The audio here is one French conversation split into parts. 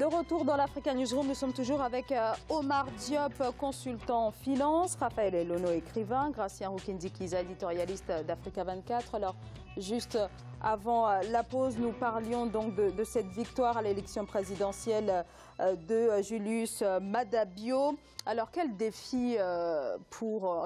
De retour dans l'Africa Newsroom, nous sommes toujours avec Omar Diop, consultant en finance, Raphaël Elono, écrivain, Gracien Roukindi-Kiza, éditorialiste d'Africa 24. Alors, juste avant la pause, nous parlions donc de cette victoire à l'élection présidentielle de Julius Maada Bio. Alors, quel défi en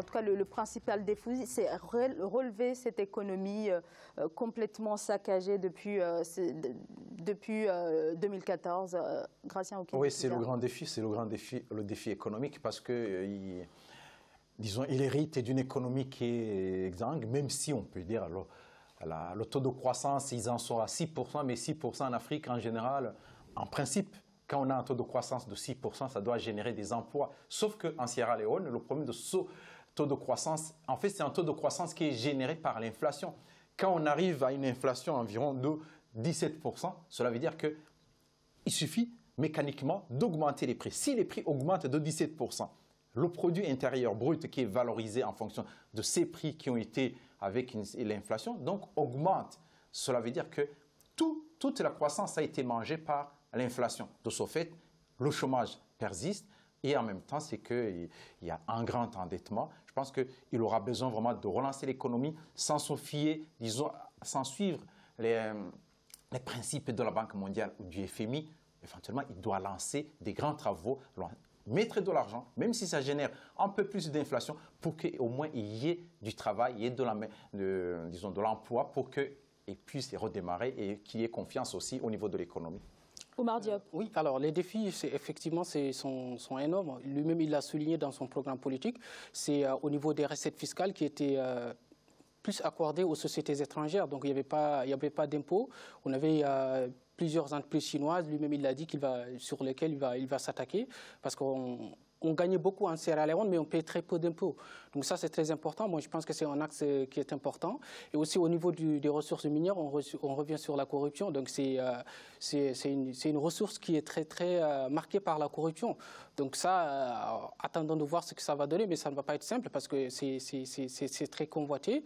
tout cas le principal défi, c'est relever cette économie complètement saccagée depuis 2014. Gracien Roukindi-Kiza. Oui, c'est le grand défi, le défi économique, parce que, disons, il hérite d'une économie qui est exsangue, même si on peut dire le taux de croissance, ils en sont à 6%, mais 6% en Afrique en général, en principe, quand on a un taux de croissance de 6%, ça doit générer des emplois. Sauf qu'en Sierra Leone, le problème de ce taux de croissance, en fait, c'est un taux de croissance qui est généré par l'inflation. Quand on arrive à une inflation environ de 17%, cela veut dire qu'il suffit mécaniquement d'augmenter les prix. Si les prix augmentent de 17%, le produit intérieur brut qui est valorisé en fonction de ces prix qui ont été avec l'inflation, donc augmente. Cela veut dire que toute la croissance a été mangée par l'inflation. De ce fait, le chômage persiste et en même temps, c'est qu'il y a un grand endettement. Je pense qu'il aura besoin vraiment de relancer l'économie sans se fier, disons, sans suivre les principes de la Banque mondiale ou du FMI. Éventuellement, il doit lancer des grands travaux, mettre de l'argent, même si ça génère un peu plus d'inflation, pour qu'au moins il y ait du travail, il y ait de l'emploi, pour qu'il puisse redémarrer et qu'il y ait confiance aussi au niveau de l'économie. Omar Diop. Oui, alors les défis, effectivement, sont énormes. Lui-même, il l'a souligné dans son programme politique. C'est au niveau des recettes fiscales qui étaient plus accordées aux sociétés étrangères. Donc, il n'y avait pas d'impôts. On avait plusieurs entreprises chinoises. Lui-même, il l'a dit sur lesquelles il va s'attaquer, parce qu'on gagnait beaucoup en Sierra Leone, mais on paye très peu d'impôts. Donc ça, c'est très important. Moi, je pense que c'est un axe qui est important. Et aussi, au niveau des ressources minières, on revient sur la corruption. Donc c'est une ressource qui est très, très marquée par la corruption. Donc ça, attendons de voir ce que ça va donner, mais ça ne va pas être simple parce que c'est très convoité.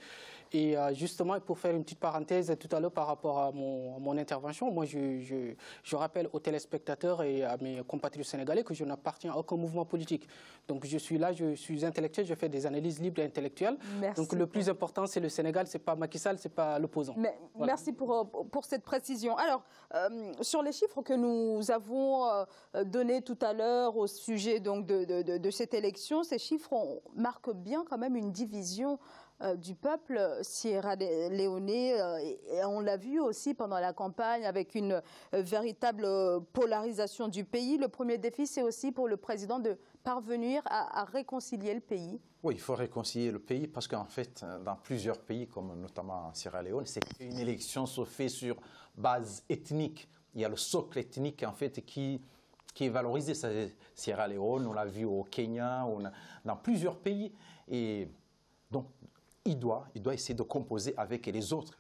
Et justement, pour faire une petite parenthèse tout à l'heure par rapport à mon intervention, moi, je rappelle aux téléspectateurs et à mes compatriotes sénégalais que je n'appartiens à aucun mouvement politique. Donc je suis là, je suis intellectuel, je fais des analyses libres et intellectuelles. Merci. Donc le plus important, c'est le Sénégal, c'est pas Macky Sall, c'est pas l'opposant. Voilà. Merci pour cette précision. Alors, sur les chiffres que nous avons donnés tout à l'heure au sujet donc de cette élection, ces chiffres marquent bien quand même une division du peuple sierra-léonais, et on l'a vu aussi pendant la campagne avec une véritable polarisation du pays. Le premier défi, c'est aussi pour le président de parvenir à réconcilier le pays. Oui, il faut réconcilier le pays parce qu'en fait, dans plusieurs pays, comme notamment en Sierra Leone, c'est qu'une élection se fait sur base ethnique. Il y a le socle ethnique en fait qui est valorisé. Sierra Leone, on l'a vu au Kenya, dans plusieurs pays. Et donc, il doit essayer de composer avec les autres,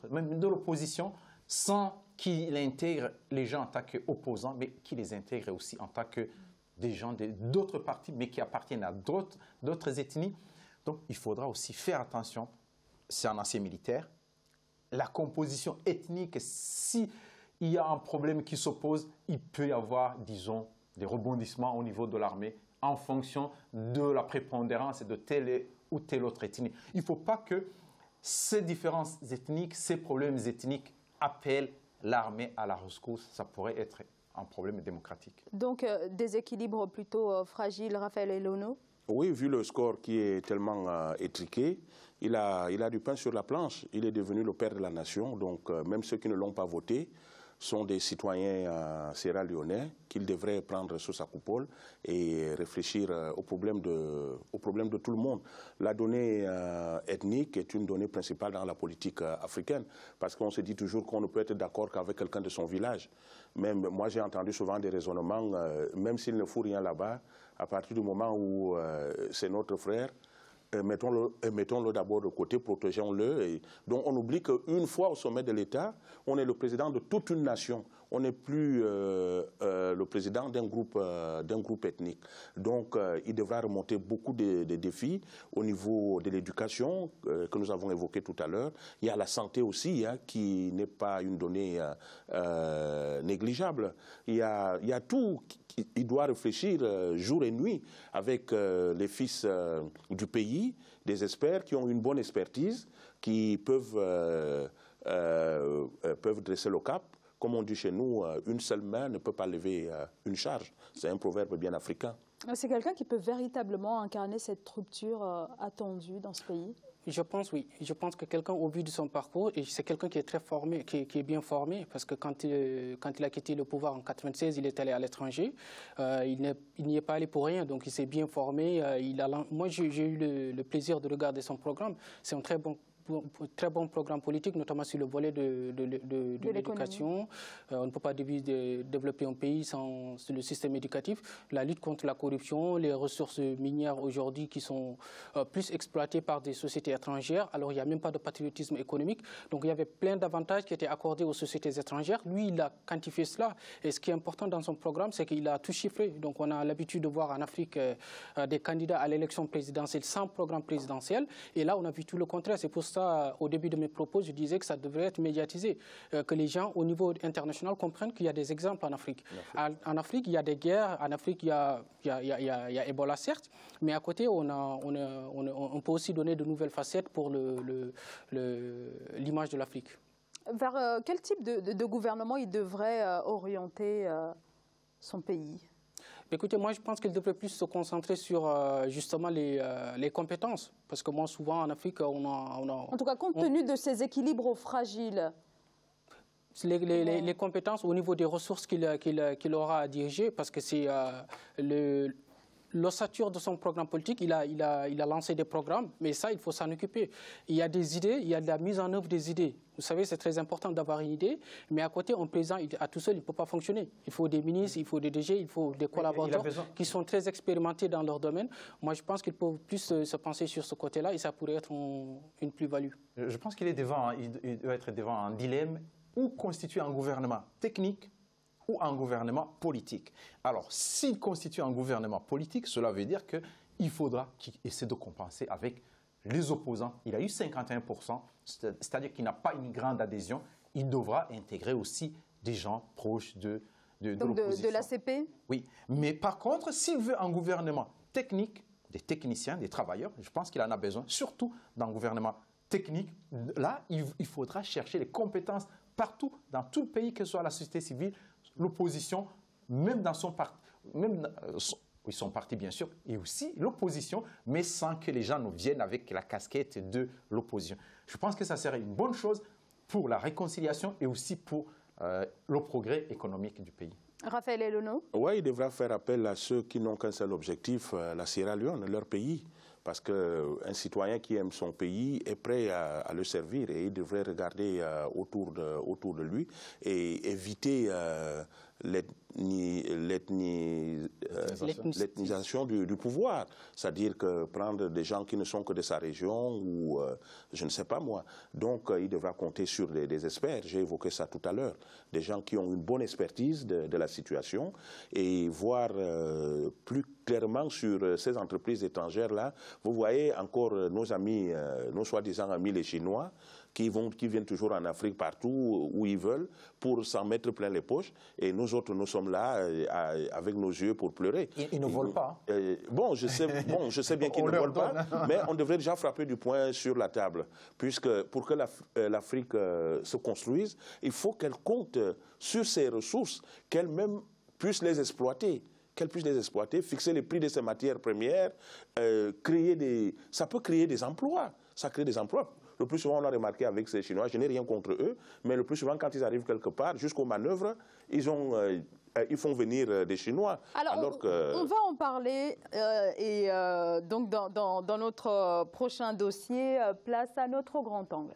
même de l'opposition, sans qu'il intègre les gens en tant qu'opposants, mais qu'il les intègre aussi en tant que des gens d'autres partis, mais qui appartiennent à d'autres ethnies. Donc, il faudra aussi faire attention, c'est un ancien militaire, la composition ethnique, s'il y a un problème qui s'oppose, il peut y avoir, disons, des rebondissements au niveau de l'armée en fonction de la prépondérance de telle ou telle autre ethnie. Il ne faut pas que ces différences ethniques, ces problèmes ethniques appellent l'armée à la rescousse. Ça pourrait être un problème démocratique. Donc, des équilibres plutôt fragiles, Raphaël Elono? Oui, vu le score qui est tellement étriqué, il a du pain sur la planche. Il est devenu le père de la nation. Donc, même ceux qui ne l'ont pas voté sont des citoyens sierra-léonais qu'il devrait prendre sous sa coupole et réfléchir aux problèmes de tout le monde. La donnée ethnique est une donnée principale dans la politique africaine, parce qu'on se dit toujours qu'on ne peut être d'accord qu'avec quelqu'un de son village. Même moi, j'ai entendu souvent des raisonnements, même s'il ne fout rien là-bas, à partir du moment où c'est notre frère, mettons-le d'abord de côté, protégeons-le. Donc on oublie qu'une fois au sommet de l'État, on est le président de toute une nation. On n'est plus le président d'un groupe ethnique. Donc il devra remonter beaucoup de défis au niveau de l'éducation que nous avons évoqué tout à l'heure. Il y a la santé aussi, hein, qui n'est pas une donnée négligeable. Il y a tout. Il doit réfléchir jour et nuit avec les fils du pays, des experts qui ont une bonne expertise, qui peuvent dresser le cap. Comme on dit chez nous, une seule main ne peut pas lever une charge. C'est un proverbe bien africain. C'est quelqu'un qui peut véritablement incarner cette rupture attendue dans ce pays? Je pense, oui. Je pense que quelqu'un, au vu de son parcours, et c'est quelqu'un qui est très formé, qui est bien formé, parce que quand il a quitté le pouvoir en 1996, il est allé à l'étranger. Il n'y est pas allé pour rien, donc il s'est bien formé. Moi, j'ai eu le plaisir de regarder son programme. C'est un très bon programme politique, notamment sur le volet de l'éducation. On ne peut pas développer un pays sans le système éducatif. La lutte contre la corruption, les ressources minières aujourd'hui qui sont plus exploitées par des sociétés étrangères. Alors il n'y a même pas de patriotisme économique. Donc il y avait plein d'avantages qui étaient accordés aux sociétés étrangères. Lui, il a quantifié cela. Et ce qui est important dans son programme, c'est qu'il a tout chiffré. Donc on a l'habitude de voir en Afrique des candidats à l'élection présidentielle sans programme présidentiel. Et là, on a vu tout le contraire. C'est pour ça, au début de mes propos, je disais que ça devrait être médiatisé, que les gens au niveau international comprennent qu'il y a des exemples en Afrique. En Afrique, il y a des guerres, en Afrique, il y a Ebola, certes, mais à côté, on peut aussi donner de nouvelles facettes pour l'image de l'Afrique. Vers quel type de gouvernement il devrait orienter son pays ? Écoutez, moi, je pense qu'il devrait plus se concentrer sur justement les compétences. Parce que moi, souvent, en Afrique, on a... En tout cas, compte tenu de ces équilibres fragiles. Les compétences au niveau des ressources qu'il aura à diriger, parce que c'est l'ossature de son programme politique. Il a lancé des programmes, mais ça, il faut s'en occuper. Il y a des idées, il y a de la mise en œuvre des idées. Vous savez, c'est très important d'avoir une idée, mais à côté, un président, à tout seul, il ne peut pas fonctionner. Il faut des ministres, il faut des DG, il faut des collaborateurs qui sont très expérimentés dans leur domaine. Moi, je pense qu'il faut plus se penser sur ce côté-là et ça pourrait être une plus-value. Je pense qu'il doit être devant un dilemme ou constituer un gouvernement technique ou un gouvernement politique. Alors, s'il constitue un gouvernement politique, cela veut dire qu'il faudra qu'il essaie de compenser avec les opposants. Il a eu 51%, c'est-à-dire qu'il n'a pas une grande adhésion. Il devra intégrer aussi des gens proches de l'opposition. De l'ACP ? Oui, mais par contre, s'il veut un gouvernement technique, des techniciens, des travailleurs, je pense qu'il en a besoin, surtout dans un gouvernement technique. Là, il faudra chercher les compétences partout, dans tout le pays, que ce soit la société civile, l'opposition, même dans son parti, son parti bien sûr, et aussi l'opposition, mais sans que les gens ne viennent avec la casquette de l'opposition. Je pense que ça serait une bonne chose pour la réconciliation et aussi pour le progrès économique du pays. Raphaël Elono ? Oui, il devra faire appel à ceux qui n'ont qu'un seul objectif, la Sierra Leone, leur pays. Parce qu'un citoyen qui aime son pays est prêt à le servir et il devrait regarder autour de lui et éviter l'ethnisation du pouvoir. C'est-à-dire que prendre des gens qui ne sont que de sa région ou je ne sais pas moi. Donc il devra compter sur des experts, j'ai évoqué ça tout à l'heure, des gens qui ont une bonne expertise de la situation et voir plus clairement sur ces entreprises étrangères-là. Vous voyez encore nos amis, nos soi-disant amis les Chinois, qui viennent toujours en Afrique partout où ils veulent pour s'en mettre plein les poches. Et nous autres, nous sommes là avec nos yeux pour pleurer. Ils ne volent pas. Bon, je sais bien qu'ils ne volent pas, mais on devrait déjà frapper du poing sur la table. Puisque pour que l'Afrique se construise, il faut qu'elle compte sur ses ressources, qu'elle-même puisse les exploiter. Fixer les prix de ces matières premières, ça peut créer des emplois. Ça crée des emplois. Le plus souvent, on a remarqué avec ces Chinois, je n'ai rien contre eux, mais le plus souvent, quand ils arrivent quelque part, jusqu'aux manœuvres, ils font venir des Chinois. Alors on va en parler donc dans notre prochain dossier, place à notre grand angle.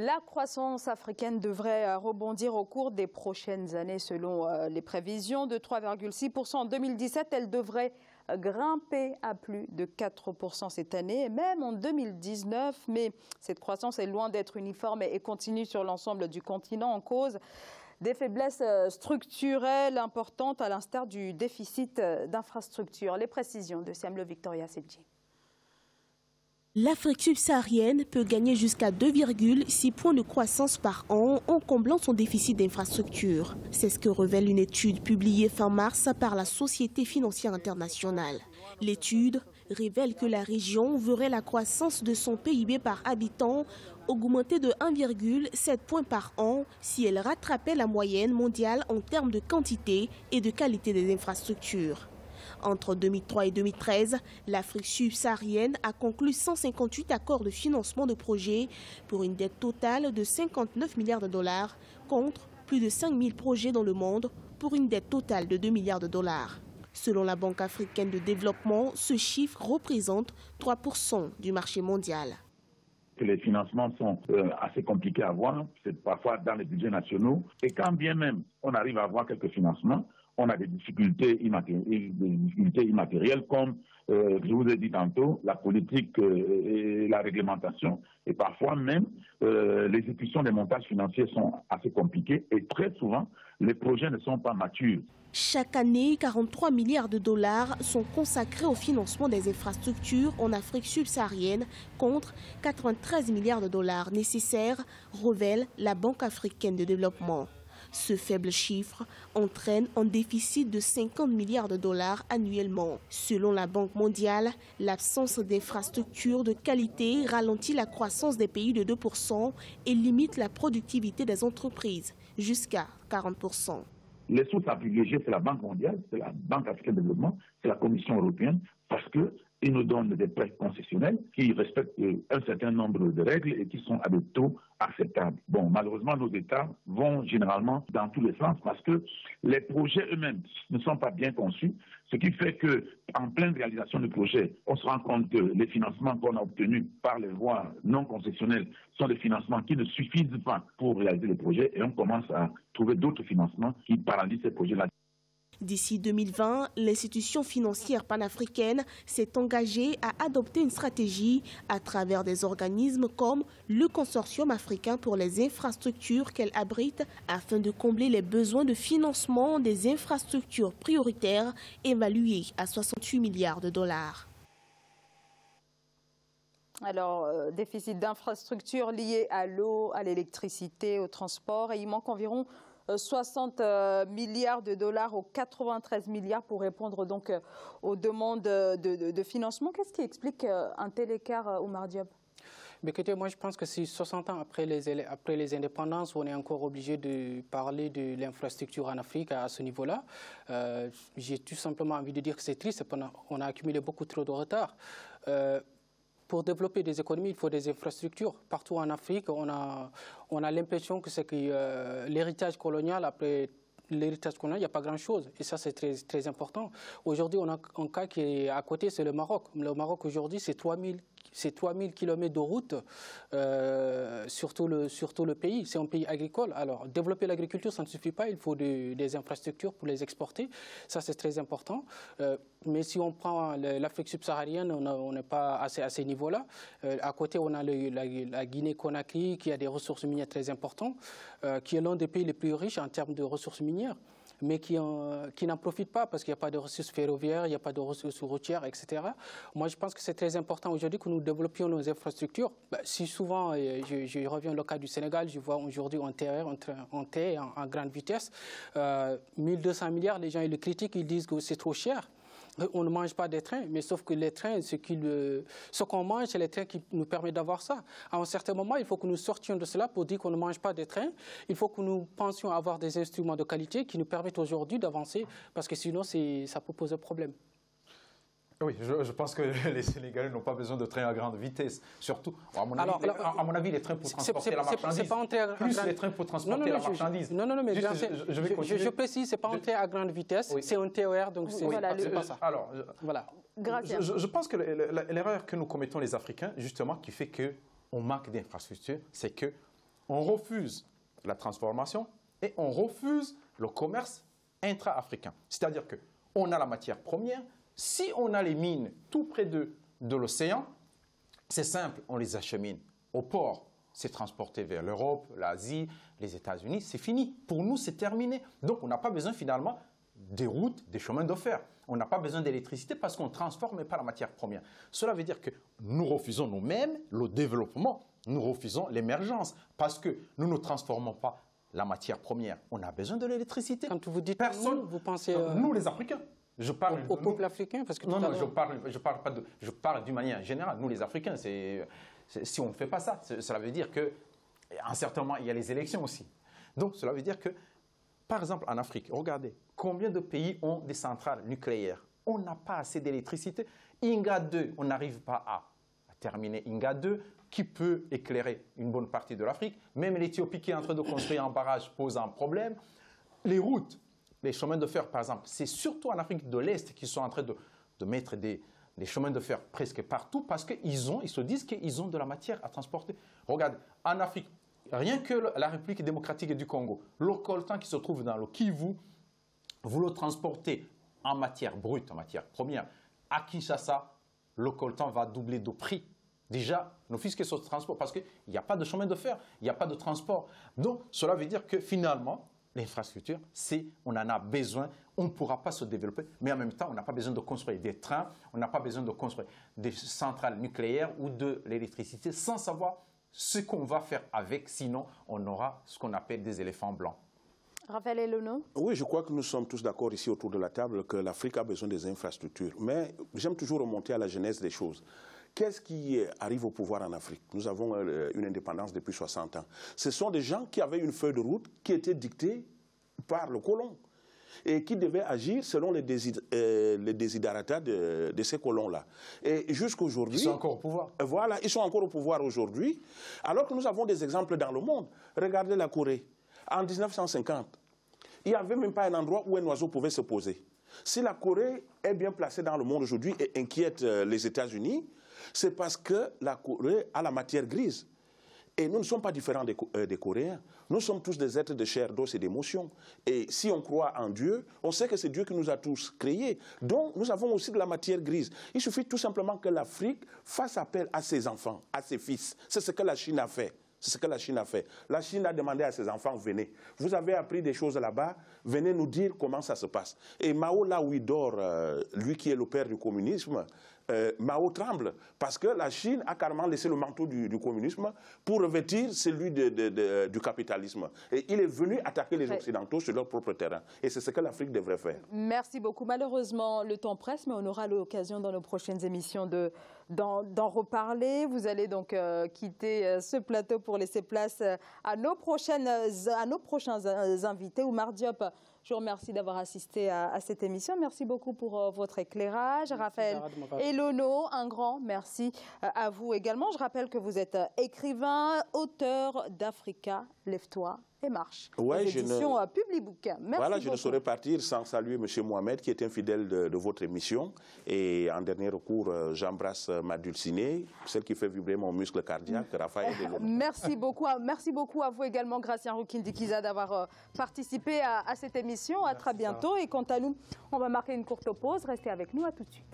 La croissance africaine devrait rebondir au cours des prochaines années selon les prévisions de 3,6% en 2017. Elle devrait grimper à plus de 4% cette année et même en 2019. Mais cette croissance est loin d'être uniforme et continue sur l'ensemble du continent en cause des faiblesses structurelles importantes à l'instar du déficit d'infrastructures. Les précisions de Siamlo Victoria Sebji. L'Afrique subsaharienne peut gagner jusqu'à 2,6 points de croissance par an en comblant son déficit d'infrastructures. C'est ce que révèle une étude publiée fin mars par la Société financière internationale. L'étude révèle que la région verrait la croissance de son PIB par habitant augmenter de 1,7 points par an si elle rattrapait la moyenne mondiale en termes de quantité et de qualité des infrastructures. Entre 2003 et 2013, l'Afrique subsaharienne a conclu 158 accords de financement de projets pour une dette totale de 59 milliards de dollars contre plus de 5000 projets dans le monde pour une dette totale de 2 milliards de dollars. Selon la Banque africaine de développement, ce chiffre représente 3% du marché mondial. Les financements sont assez compliqués à avoir, c'est parfois dans les budgets nationaux. Et quand bien même on arrive à avoir quelques financements, on a des difficultés immatérielles comme, je vous ai dit tantôt, la politique et la réglementation. Et parfois même, l'exécution des montages financiers sont assez compliqués et très souvent, les projets ne sont pas matures. Chaque année, 43 milliards de dollars sont consacrés au financement des infrastructures en Afrique subsaharienne contre 93 milliards de dollars nécessaires, révèle la Banque africaine de développement. Ce faible chiffre entraîne un déficit de 50 milliards de dollars annuellement. Selon la Banque mondiale, l'absence d'infrastructures de qualité ralentit la croissance des pays de 2% et limite la productivité des entreprises jusqu'à 40%. Les sources à privilégier, c'est la Banque mondiale, c'est la Banque africaine de développement, c'est la Commission européenne, parce qu'ils nous donnent des prêts concessionnels qui respectent un certain nombre de règles et qui sont à des taux acceptables. Bon, malheureusement, nos États vont généralement dans tous les sens parce que les projets eux-mêmes ne sont pas bien conçus, ce qui fait qu'en pleine réalisation du projet, on se rend compte que les financements qu'on a obtenus par les voies non concessionnelles sont des financements qui ne suffisent pas pour réaliser le projet et on commence à trouver d'autres financements qui paralysent ces projets-là. D'ici 2020, l'institution financière panafricaine s'est engagée à adopter une stratégie à travers des organismes comme le Consortium africain pour les infrastructures qu'elle abrite afin de combler les besoins de financement des infrastructures prioritaires évalués à 68 milliards de dollars. Alors, déficit d'infrastructures lié à l'eau, à l'électricité, au transport et il manque environ 60 milliards de dollars aux 93 milliards pour répondre donc aux demandes de financement. Qu'est-ce qui explique un tel écart, Oumar Diop? Mais écoutez, moi je pense que si 60 ans après les indépendances, on est encore obligé de parler de l'infrastructure en Afrique à ce niveau-là, j'ai tout simplement envie de dire que c'est triste, on a accumulé beaucoup trop de retard. Pour développer des économies, il faut des infrastructures. Partout en Afrique, on a l'impression que c'est que l'héritage colonial, après l'héritage colonial, il n'y a pas grand-chose. Et ça, c'est très, très important. Aujourd'hui, on a un cas qui est à côté, c'est le Maroc. Le Maroc, aujourd'hui, c'est 3000 km de route sur tout le pays. C'est un pays agricole. Alors, développer l'agriculture, ça ne suffit pas. Il faut des infrastructures pour les exporter. Ça, c'est très important. Mais si on prend l'Afrique subsaharienne, on n'est pas à ces niveaux-là. À côté, on a la Guinée-Conakry qui a des ressources minières très importantes, qui est l'un des pays les plus riches en termes de ressources minières, mais qui n'en profitent pas parce qu'il n'y a pas de ressources ferroviaires, il n'y a pas de ressources routières, etc. Moi, je pense que c'est très important aujourd'hui que nous développions nos infrastructures. Si souvent, je reviens au cas du Sénégal, je vois aujourd'hui un TER en grande vitesse, 1200 milliards, les gens ils le critiquent, ils disent que c'est trop cher. On ne mange pas des trains, mais sauf que les trains, ce qu'on mange, c'est les trains qui nous permettent d'avoir ça. À un certain moment, il faut que nous sortions de cela pour dire qu'on ne mange pas des trains. Il faut que nous pensions avoir des instruments de qualité qui nous permettent aujourd'hui d'avancer, parce que sinon, ça peut poser problème. Oui, je pense que les Sénégalais n'ont pas besoin de trains à grande vitesse. Surtout, à mon avis, les trains pour transporter la marchandise. Pas un train à grande... les trains pour transporter la marchandise. Non, mais je précise, ce n'est pas un train à grande vitesse, c'est un TER, donc c'est pas ça. Alors, voilà. Je pense que l'erreur que nous commettons les Africains, justement, qui fait qu'on manque d'infrastructures, c'est que on refuse la transformation et on refuse le commerce intra-africain. C'est-à-dire qu'on a la matière première. Si on a les mines tout près de l'océan, c'est simple, on les achemine au port. C'est transporté vers l'Europe, l'Asie, les États-Unis, c'est fini. Pour nous, c'est terminé. Donc, on n'a pas besoin finalement des routes, des chemins de fer. On n'a pas besoin d'électricité parce qu'on ne transforme pas la matière première. Cela veut dire que nous refusons nous-mêmes le développement, nous refusons l'émergence parce que nous ne transformons pas la matière première. On a besoin de l'électricité. Quand vous dites personne, vous pensez nous les Africains. Je parle au peuple africain parce que non, je parle d'une manière générale. Nous les Africains, si on ne fait pas ça, cela veut dire que, à un certain moment, il y a les élections aussi. Donc, cela veut dire que, par exemple, en Afrique, regardez, combien de pays ont des centrales nucléaires? On n'a pas assez d'électricité. Inga 2, on n'arrive pas à terminer Inga 2, qui peut éclairer une bonne partie de l'Afrique. Même l'Éthiopie qui est en train de construire un barrage pose un problème. Les routes, les chemins de fer, par exemple, c'est surtout en Afrique de l'Est qu'ils sont en train de mettre des chemins de fer presque partout parce qu'ils se disent qu'ils ont de la matière à transporter. Regardez, en Afrique, rien que la République démocratique du Congo, le coltan qui se trouve dans le Kivu, vous le transportez en matière brute, en matière première. À Kinshasa, le coltan va doubler de prix. Déjà, n'offusquer ce transport parce qu'il n'y a pas de chemin de fer, il n'y a pas de transport. Donc, cela veut dire que finalement, l'infrastructure, on en a besoin, on ne pourra pas se développer, mais en même temps, on n'a pas besoin de construire des trains, on n'a pas besoin de construire des centrales nucléaires ou de l'électricité sans savoir ce qu'on va faire avec, sinon on aura ce qu'on appelle des éléphants blancs. Raphaël Elono? Oui, je crois que nous sommes tous d'accord ici autour de la table que l'Afrique a besoin des infrastructures, mais j'aime toujours remonter à la genèse des choses. Qu'est-ce qui arrive au pouvoir en Afrique? Nous avons une indépendance depuis 60 ans. Ce sont des gens qui avaient une feuille de route qui était dictée par le colon et qui devaient agir selon les desiderata de ces colons-là. Et jusqu'aujourd'hui... Ils sont encore au pouvoir. Voilà, ils sont encore au pouvoir aujourd'hui, alors que nous avons des exemples dans le monde. Regardez la Corée. En 1950, il n'y avait même pas un endroit où un oiseau pouvait se poser. Si la Corée est bien placée dans le monde aujourd'hui et inquiète les États-Unis, c'est parce que la Corée a la matière grise. Et nous ne sommes pas différents des Coréens. Nous sommes tous des êtres de chair, d'os et d'émotions. Et si on croit en Dieu, on sait que c'est Dieu qui nous a tous créés. Donc, nous avons aussi de la matière grise. Il suffit tout simplement que l'Afrique fasse appel à ses enfants, à ses fils. C'est ce que la Chine a fait. C'est ce que la Chine a fait. La Chine a demandé à ses enfants, venez. Vous avez appris des choses là-bas, venez nous dire comment ça se passe. Et Mao, là où il dort, lui qui est le père du communisme, Mao tremble parce que la Chine a carrément laissé le manteau du communisme pour revêtir celui du capitalisme. Et il est venu attaquer les Occidentaux sur leur propre terrain. Et c'est ce que l'Afrique devrait faire. Merci beaucoup. Malheureusement, le temps presse, mais on aura l'occasion dans nos prochaines émissions d'en reparler. Vous allez donc quitter ce plateau pour laisser place à nos prochains invités. Oumar Diop, je vous remercie d'avoir assisté à cette émission. Merci beaucoup pour votre éclairage. Merci, Raphaël Elono, un grand merci à vous également. Je rappelle que vous êtes écrivain, auteur d'Africa, Lève-toi et marche. Ouais, éditions Publibook. Merci voilà, beaucoup. je ne saurais partir sans saluer M. Mohamed, qui est un fidèle de votre émission. Et en dernier recours, j'embrasse ma dulcinée, celle qui fait vibrer mon muscle cardiaque, Raphaël Elono. Merci beaucoup à vous également, Gracien Rukindi-Kiza, d'avoir participé à cette émission. À très bientôt. Et quant à nous, on va marquer une courte pause. Restez avec nous, à tout de suite.